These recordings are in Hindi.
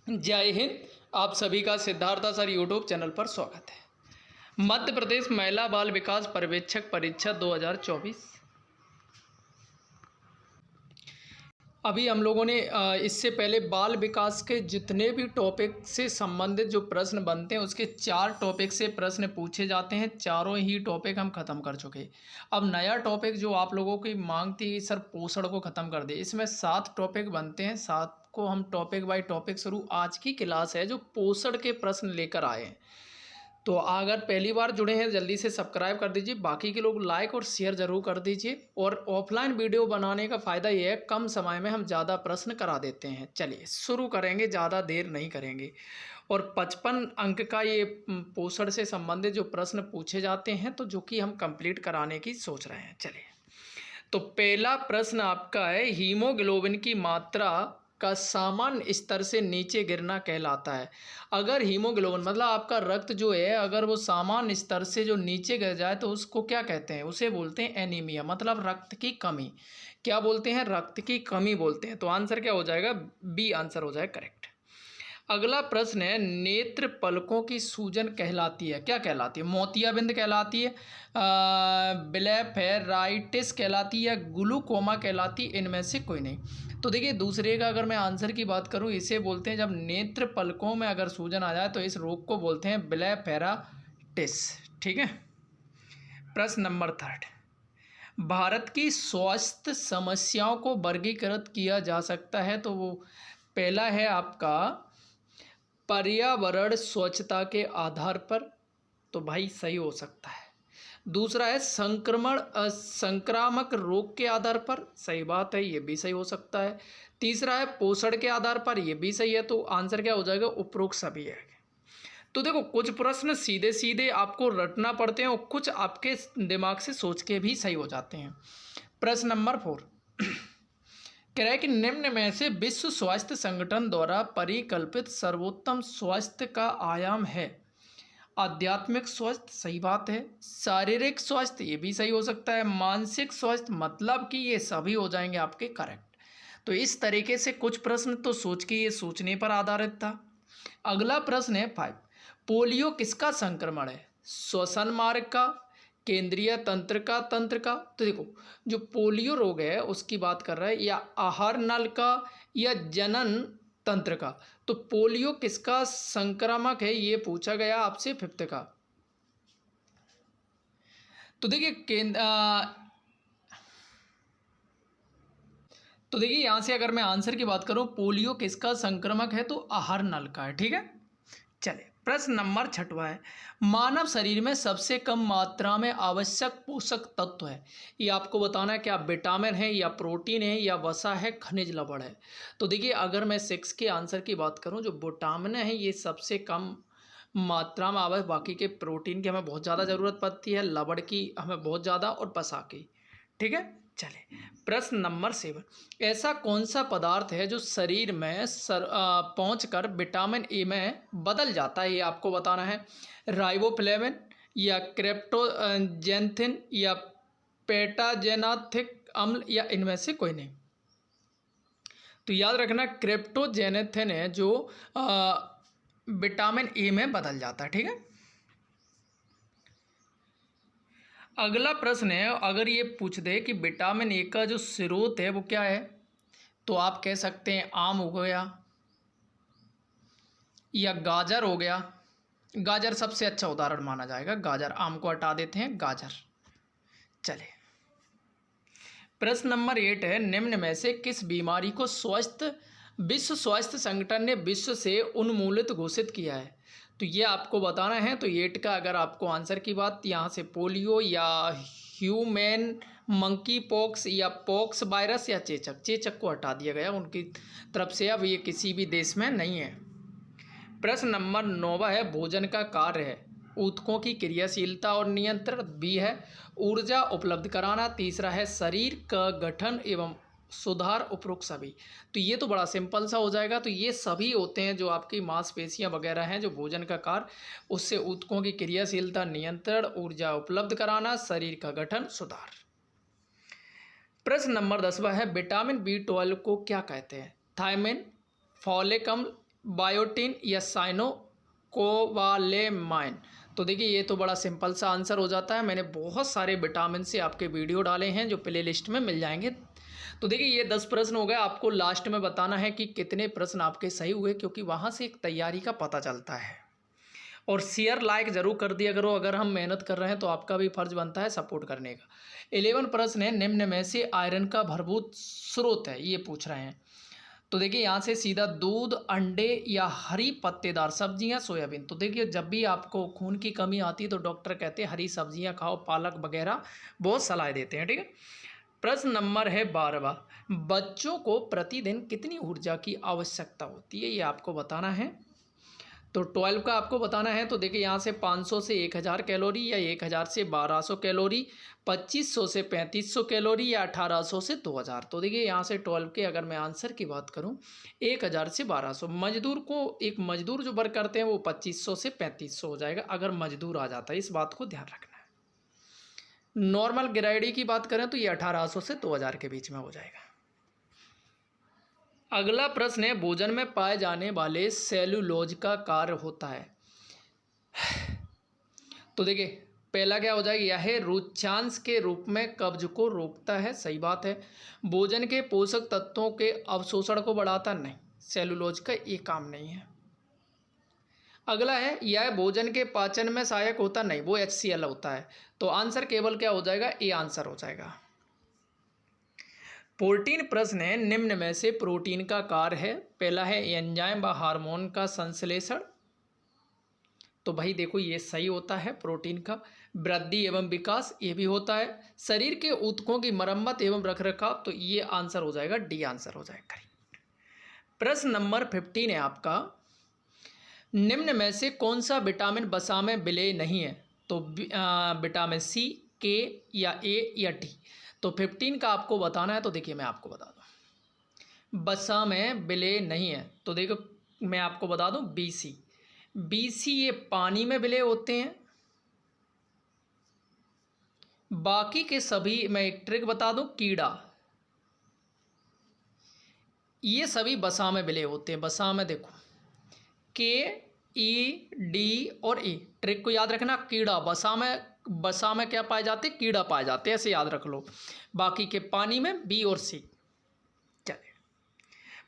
जय हिंद। आप सभी का सिद्धार्थ सर यूट्यूब चैनल पर स्वागत है। मध्य प्रदेश महिला बाल विकास पर्यवेक्षक परीक्षा 2024। अभी हम लोगों ने इससे पहले बाल विकास के जितने भी टॉपिक से संबंधित जो प्रश्न बनते हैं उसके 4 टॉपिक से प्रश्न पूछे जाते हैं। चारों ही टॉपिक हम खत्म कर चुके। अब नया टॉपिक जो आप लोगों की मांग थी सर पोषण को ख़त्म कर दे, इसमें 7 टॉपिक बनते हैं। 7 को हम टॉपिक बाय टॉपिक शुरू आज की क्लास है जो पोषण के प्रश्न लेकर आए हैं। तो अगर पहली बार जुड़े हैं जल्दी से सब्सक्राइब कर दीजिए, बाकी के लोग लाइक और शेयर ज़रूर कर दीजिए। और ऑफलाइन वीडियो बनाने का फ़ायदा ये है कम समय में हम ज़्यादा प्रश्न करा देते हैं। चलिए शुरू करेंगे, ज़्यादा देर नहीं करेंगे। और 55 अंक का ये पोषण से संबंधित जो प्रश्न पूछे जाते हैं तो जो कि हम कंप्लीट कराने की सोच रहे हैं। चलिए तो पहला प्रश्न आपका है, हीमोग्लोबिन की मात्रा का सामान्य स्तर से नीचे गिरना कहलाता है। अगर हीमोग्लोबिन मतलब आपका रक्त जो है अगर वो सामान्य स्तर से जो नीचे गिर जाए तो उसको क्या कहते हैं? उसे बोलते हैं एनीमिया, मतलब रक्त की कमी। क्या बोलते हैं? रक्त की कमी बोलते हैं। तो आंसर क्या हो जाएगा? बी आंसर हो जाएगा करेक्ट। अगला प्रश्न है, नेत्र पलकों की सूजन कहलाती है, क्या कहलाती है? मोतियाबिंद कहलाती है, ब्लेफेराइटिस कहलाती है, ग्लूकोमा कहलाती है, इनमें से कोई नहीं। तो देखिए दूसरे का अगर मैं आंसर की बात करूं, इसे बोलते हैं जब नेत्र पलकों में अगर सूजन आ जाए तो इस रोग को बोलते हैं ब्लेफेराइटिस। ठीक है। प्रश्न नंबर 3, भारत की स्वास्थ्य समस्याओं को वर्गीकृत किया जा सकता है। तो वो पहला है आपका पर्यावरण स्वच्छता के आधार पर, तो भाई सही हो सकता है। दूसरा है संक्रामक रोग के आधार पर, सही बात है, ये भी सही हो सकता है। तीसरा है पोषण के आधार पर, ये भी सही है। तो आंसर क्या हो जाएगा? उपरोक्त सभी है। तो देखो कुछ प्रश्न सीधे सीधे आपको रटना पड़ते हैं और कुछ आपके दिमाग से सोच के भी सही हो जाते हैं। प्रश्न नंबर 4 कह रहा है कि निम्न में से विश्व स्वास्थ्य संगठन द्वारा परिकल्पित सर्वोत्तम स्वास्थ्य का आयाम है। आध्यात्मिक स्वास्थ्य, सही बात है। शारीरिक स्वास्थ्य, ये भी सही हो सकता है। मानसिक स्वास्थ्य, मतलब कि ये सभी हो जाएंगे आपके करेक्ट। तो इस तरीके से कुछ प्रश्न तो सोच के ये सोचने पर आधारित था। अगला प्रश्न है 5, पोलियो किसका संक्रमण है? श्वसन मार्ग का, केंद्रीय तंत्र का। तो देखो जो पोलियो रोग है उसकी बात कर रहा है, या आहार नल का या जनन तंत्र का। तो पोलियो किसका संक्रामक है ये पूछा गया आपसे 5th का। तो देखिए यहां से अगर मैं आंसर की बात करूं, पोलियो किसका संक्रमक है? तो आहार नल का है। ठीक है। चलिए प्रश्न नंबर 6 है, मानव शरीर में सबसे कम मात्रा में आवश्यक पोषक तत्व है। ये आपको बताना है क्या विटामिन है या प्रोटीन है या वसा है, खनिज लवण है। तो देखिए अगर मैं 6 के आंसर की बात करूं, जो विटामिन है ये सबसे कम मात्रा में आवश्यक, बाकी के प्रोटीन की हमें बहुत ज़्यादा ज़रूरत पड़ती है, लवण की हमें बहुत ज़्यादा, और वसा की। ठीक है। चले प्रश्न नंबर 7, ऐसा कौन सा पदार्थ है जो शरीर में पहुंचकर विटामिन ए में बदल जाता है? ये आपको बताना है। राइबोफ्लेविन या क्रिप्टोजेंथिन या पेटाजेनाथिक अम्ल या इनमें से कोई नहीं। तो याद रखना क्रिप्टोजेनेथिन है जो विटामिन ए में बदल जाता है। ठीक है। अगला प्रश्न है, अगर ये पूछ दे कि विटामिन ए का जो स्रोत है वो क्या है, तो आप कह सकते हैं आम हो गया या गाजर हो गया। गाजर सबसे अच्छा उदाहरण माना जाएगा, गाजर, आम को हटा देते हैं, गाजर। चले प्रश्न नंबर 8 है, निम्न में से किस बीमारी को विश्व स्वास्थ्य संगठन ने विश्व से उन्मूलित घोषित किया है? तो ये आपको बताना है। तो 8 का अगर आपको आंसर की बात, यहाँ से पोलियो या ह्यूमन मंकी पॉक्स या पॉक्स वायरस या चेचक, चेचक को हटा दिया गया उनकी तरफ से, अब ये किसी भी देश में नहीं है। प्रश्न नंबर 9 है, भोजन का कार्य है ऊतकों की क्रियाशीलता और नियंत्रण, भी है ऊर्जा उपलब्ध कराना, तीसरा है शरीर का गठन एवं सुधार, उपरोक्त सभी। तो ये तो बड़ा सिंपल सा हो जाएगा। तो ये सभी होते हैं जो आपकी मांसपेशियां वगैरह हैं, जो भोजन का कार्य, उससे ऊतकों की क्रियाशीलता, नियंत्रण, ऊर्जा उपलब्ध कराना, शरीर का गठन, सुधार। प्रश्न नंबर 10 है, विटामिन B12 को क्या कहते हैं? थायमिन, फॉलिक अम्ल बायोटिन या साइनोकोबालेमाइन। तो देखिए ये तो बड़ा सिंपल सा आंसर हो जाता है। मैंने बहुत सारे विटामिन से आपके वीडियो डाले हैं जो प्ले लिस्ट में मिल जाएंगे। तो देखिए ये 10 प्रश्न हो गए। आपको लास्ट में बताना है कि कितने प्रश्न आपके सही हुए, क्योंकि वहाँ से एक तैयारी का पता चलता है। और शेयर लाइक ज़रूर कर दिया करो, अगर हम मेहनत कर रहे हैं तो आपका भी फर्ज बनता है सपोर्ट करने का। 11 प्रश्न है, निम्न में से आयरन का भरपूर स्रोत है, ये पूछ रहे हैं। तो देखिए यहाँ से सीधा दूध, अंडे या हरी पत्तेदार सब्जियां, सोयाबीन। तो देखिए जब भी आपको खून की कमी आती है तो डॉक्टर कहते हैं हरी सब्जियां खाओ, पालक वगैरह बहुत सलाह देते हैं, ठीक है। प्रश्न नंबर है 12वां, बच्चों को प्रतिदिन कितनी ऊर्जा की आवश्यकता होती है, ये आपको बताना है। तो 12 का आपको बताना है। तो देखिए यहाँ से 500 से 1000 कैलोरी या 1000 से 1200 कैलोरी, 2500 से 3500 कैलोरी या 1800 से 2000। तो देखिए यहाँ से 12 के अगर मैं आंसर की बात करूँ 1000 से 1200। मजदूर को, एक मजदूर जो वर्क करते हैं वो 2500 से 3500 हो जाएगा अगर मजदूर आ जाता है, इस बात को ध्यान रखना है। नॉर्मल ग्रेडी की बात करें तो ये 1800 से 2000 के बीच में हो जाएगा। अगला प्रश्न है, भोजन में पाए जाने वाले सेलुलोज का कार्य होता है। तो देखिए पहला क्या हो जाएगा, यह रुचांश के रूप में कब्ज को रोकता है, सही बात है। भोजन के पोषक तत्वों के अवशोषण को बढ़ाता, नहीं, सेलुलोज का ये काम नहीं है। अगला है, यह भोजन के पाचन में सहायक होता, नहीं, वो HCl होता है। तो आंसर केवल क्या हो जाएगा, ए आंसर हो जाएगा। 14 प्रश्न है, निम्न में से प्रोटीन का कार्य है। पहला है एंजाइम व हार्मोन का संश्लेषण। तो भाई देखो ये सही होता है, प्रोटीन का वृद्धि एवं विकास ये भी होता है। शरीर के ऊतकों की मरम्मत एवं रखरखाव, तो ये आंसर हो जाएगा, डी आंसर हो जाएगा। प्रश्न नंबर 15 है आपका, निम्न में से कौन सा विटामिन वसा में विलय नहीं है। तो विटामिन सी, के या ए या डी। तो 15 का आपको बताना है। तो देखिए मैं आपको बता दूं, वसा में विलय नहीं है। तो देखो मैं आपको बता दूं, BC ये पानी में विलय होते हैं। बाकी के सभी, मैं एक ट्रिक बता दूं, कीड़ा, ये सभी वसा में विलय होते हैं। वसा में देखो के, ई, डी और ई, ट्रिक को याद रखना। कीड़ा वसा में क्या पाए जाते हैं, कीड़ा पाए जाते हैं, ऐसे याद रख लो। बाकी के पानी में बी और सी। चलिए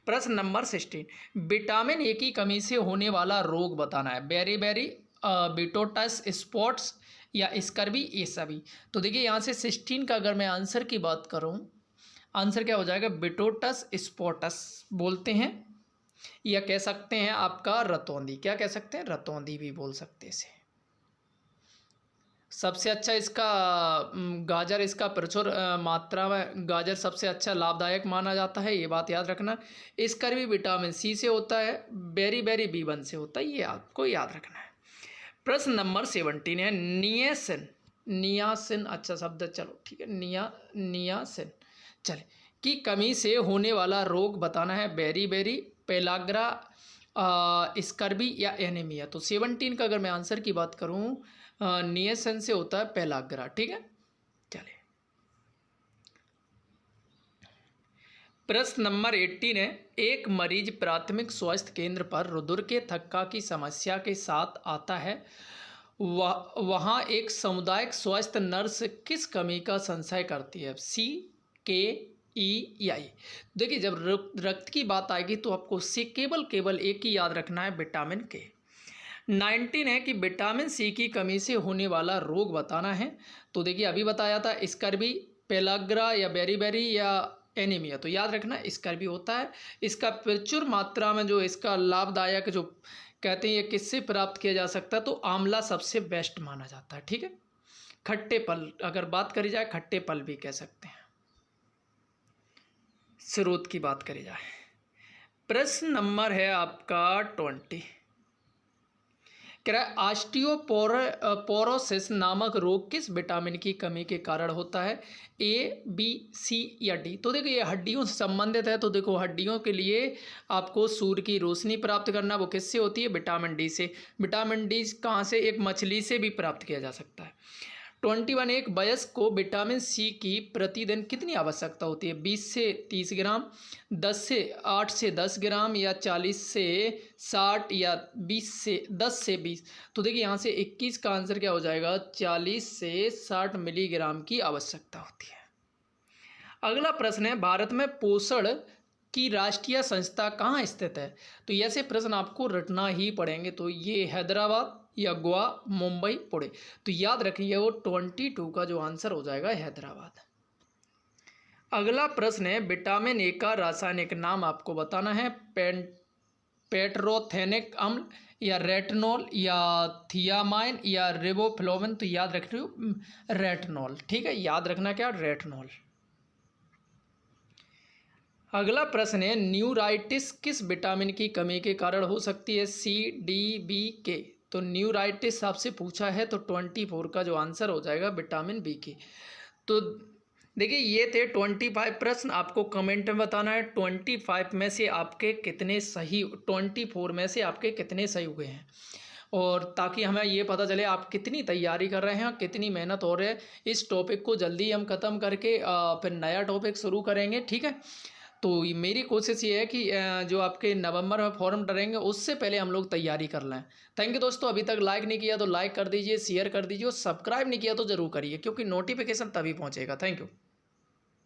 प्रश्न नंबर 16, विटामिन ए की कमी से होने वाला रोग बताना है। बेरी बिटोटस स्पॉट्स या स्कर्वी, ये सभी। तो देखिए यहाँ से 16 का अगर मैं आंसर की बात करूँ, आंसर क्या हो जाएगा, बिटोटस स्पॉटस बोलते हैं, या कह सकते हैं आपका रतौंधी। क्या कह सकते हैं, रतौंधी भी बोल सकते हैं इसे। सबसे अच्छा इसका गाजर, इसका प्रचुर मात्रा में गाजर सबसे अच्छा लाभदायक माना जाता है, ये बात याद रखना। स्कर्वी विटामिन सी से होता है, बेरी B1 से होता है, ये आपको याद रखना है। प्रश्न नंबर 17 है, नियासिन, अच्छा शब्द, चलो ठीक है, नियासिन चले की कमी से होने वाला रोग बताना है। बेरी, पेलाग्रा, स्कर्वी या एनीमिया। तो 17 का अगर मैं आंसर की बात करूं, नियासिन से होता है पेलाग्रा, ठीक है। चलिए प्रश्न नंबर 18 है, एक मरीज प्राथमिक स्वास्थ्य केंद्र पर रुधिर के थक्का की समस्या के साथ आता है, वहाँ एक सामुदायिक स्वास्थ्य नर्स किस कमी का संशय करती है, सी, के, ई या ई। देखिए जब रक्त की बात आएगी तो आपको सी, केवल एक ही याद रखना है, विटामिन के। 19 है कि विटामिन सी की कमी से होने वाला रोग बताना है। तो देखिए अभी बताया था, स्कर्वी, पेलाग्रा या बेरी या एनीमिया। तो याद रखना स्कर्वी होता है। इसका प्रचुर मात्रा में जो इसका लाभदायक जो कहते हैं, ये किससे प्राप्त किया जा सकता है, तो आंवला सबसे बेस्ट माना जाता है, ठीक है। खट्टे फल अगर बात करी जाए, खट्टे फल भी कह सकते हैं, स्रोत की बात करी जाए। प्रश्न नंबर है आपका 20, कह रहा है ऑस्टियोपोरोसिस नामक रोग किस विटामिन की कमी के कारण होता है, ए, बी, सी या डी। तो देखो ये हड्डियों से संबंधित है। तो देखो हड्डियों के लिए आपको सूर्य की रोशनी प्राप्त करना, वो किससे होती है, विटामिन डी से। विटामिन डी कहाँ से, एक मछली से भी प्राप्त किया जा सकता है। 21 एक वयस्क को विटामिन सी की प्रतिदिन कितनी आवश्यकता होती है? 20 से 30 ग्राम, 8 से 10 ग्राम, या 40 से 60, या 10 से 20। तो देखिए यहाँ से 21 का आंसर क्या हो जाएगा? 40 से 60 मिलीग्राम की आवश्यकता होती है। अगला प्रश्न है, भारत में पोषण की राष्ट्रीय संस्था कहाँ स्थित है? तो ऐसे प्रश्न आपको रटना ही पड़ेंगे। तो ये हैदराबाद या गोवा, मुंबई, पुणे। तो याद रखिए वो 22 का जो आंसर हो जाएगा हैदराबाद। अगला प्रश्न है, विटामिन ए का रासायनिक नाम आपको बताना है। पेट्रोथेनिक अम्ल, या रेटिनॉल, या थियामाइन, या रिबोफ्लाविन। तो याद रख रहे रेटिनॉल। ठीक है, याद रखना क्या? रेटिनॉल। अगला प्रश्न है, न्यूराइटिस किस विटामिन की कमी के कारण हो सकती है? सी, डी, बी, के। तो न्यूराइटिस आपसे पूछा है, तो 24 का जो आंसर हो जाएगा विटामिन बी की। तो देखिए ये थे 25 प्रश्न। आपको कमेंट में बताना है 25 में से आपके कितने सही, 24 में से आपके कितने सही हुए हैं, और ताकि हमें ये पता चले आप कितनी तैयारी कर रहे हैं और कितनी मेहनत हो रही है। इस टॉपिक को जल्दी हम ख़त्म करके फिर नया टॉपिक शुरू करेंगे। ठीक है, तो मेरी कोशिश ये है कि जो आपके नवंबर में फॉर्म डलेंगे उससे पहले हम लोग तैयारी कर लें। थैंक यू दोस्तों। अभी तक लाइक नहीं किया तो लाइक कर दीजिए, शेयर कर दीजिए, और सब्सक्राइब नहीं किया तो ज़रूर करिए, क्योंकि नोटिफिकेशन तभी पहुंचेगा। Thank you.